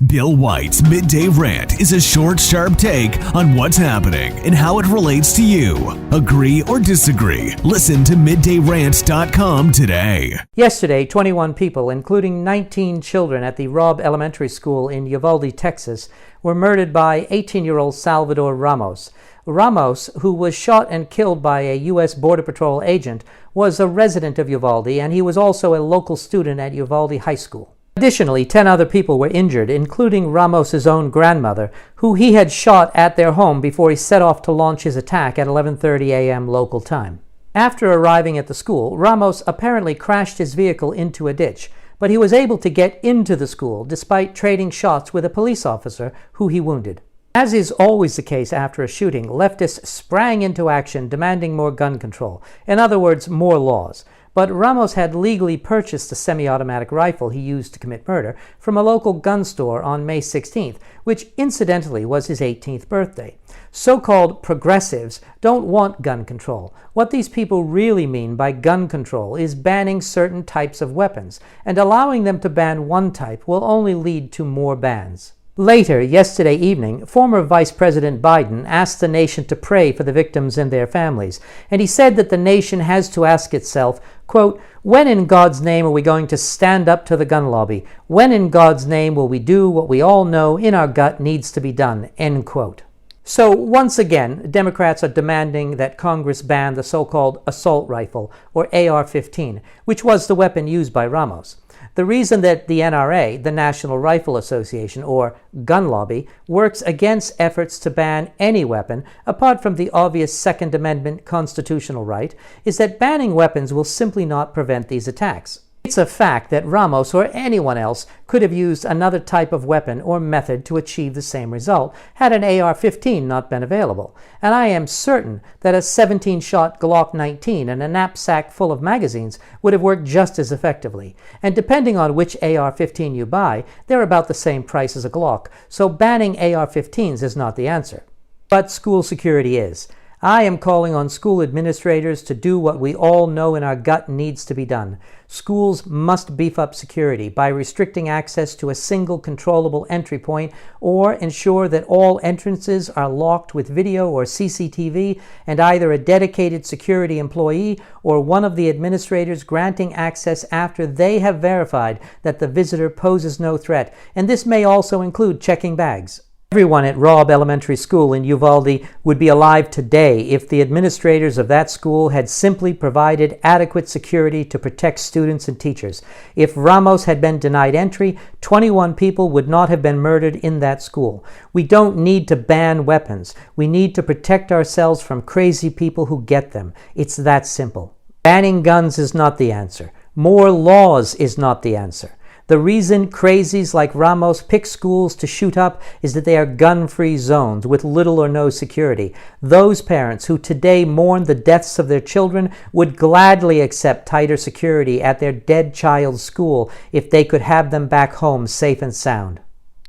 Bill White's Midday Rant is a short, sharp take on what's happening and how it relates to you. Agree or disagree? Listen to middayrant.com today. Yesterday, 21 people, including 19 children at the Robb Elementary School in Uvalde, Texas, were murdered by 18-year-old Salvador Ramos. Ramos, who was shot and killed by a U.S. Border Patrol agent, was a resident of Uvalde, and he was also a local student at Uvalde High School. Additionally, 10 other people were injured, including Ramos's own grandmother, who he had shot at their home before he set off to launch his attack at 11:30 a.m. local time. After arriving at the school, Ramos apparently crashed his vehicle into a ditch, but he was able to get into the school despite trading shots with a police officer who he wounded. As is always the case after a shooting, leftists sprang into action demanding more gun control, in other words, more laws. But Ramos had legally purchased a semi-automatic rifle he used to commit murder from a local gun store on May 16th, which incidentally was his 18th birthday. So-called progressives don't want gun control. What these people really mean by gun control is banning certain types of weapons, and allowing them to ban one type will only lead to more bans. Later, yesterday evening, former Vice President Biden asked the nation to pray for the victims and their families, and he said that the nation has to ask itself, quote, "When in God's name are we going to stand up to the gun lobby? When in God's name will we do what we all know in our gut needs to be done?" End quote. So once again, Democrats are demanding that Congress ban the so-called assault rifle, or AR-15, which was the weapon used by Ramos. The reason that the NRA, the National Rifle Association, or gun lobby, works against efforts to ban any weapon, apart from the obvious Second Amendment constitutional right, is that banning weapons will simply not prevent these attacks. It's a fact that Ramos or anyone else could have used another type of weapon or method to achieve the same result had an AR-15 not been available. And I am certain that a 17-shot Glock 19 and a knapsack full of magazines would have worked just as effectively. And depending on which AR-15 you buy, they're about the same price as a Glock, so banning AR-15s is not the answer. But school security is. I am calling on school administrators to do what we all know in our gut needs to be done. Schools must beef up security by restricting access to a single controllable entry point, or ensure that all entrances are locked with video or CCTV, and either a dedicated security employee or one of the administrators granting access after they have verified that the visitor poses no threat, and this may also include checking bags. Everyone at Robb Elementary School in Uvalde would be alive today if the administrators of that school had simply provided adequate security to protect students and teachers. If Ramos had been denied entry, 21 people would not have been murdered in that school. We don't need to ban weapons. We need to protect ourselves from crazy people who get them. It's that simple. Banning guns is not the answer. More laws is not the answer. The reason crazies like Ramos pick schools to shoot up is that they are gun-free zones with little or no security. Those parents who today mourn the deaths of their children would gladly accept tighter security at their dead child's school if they could have them back home safe and sound.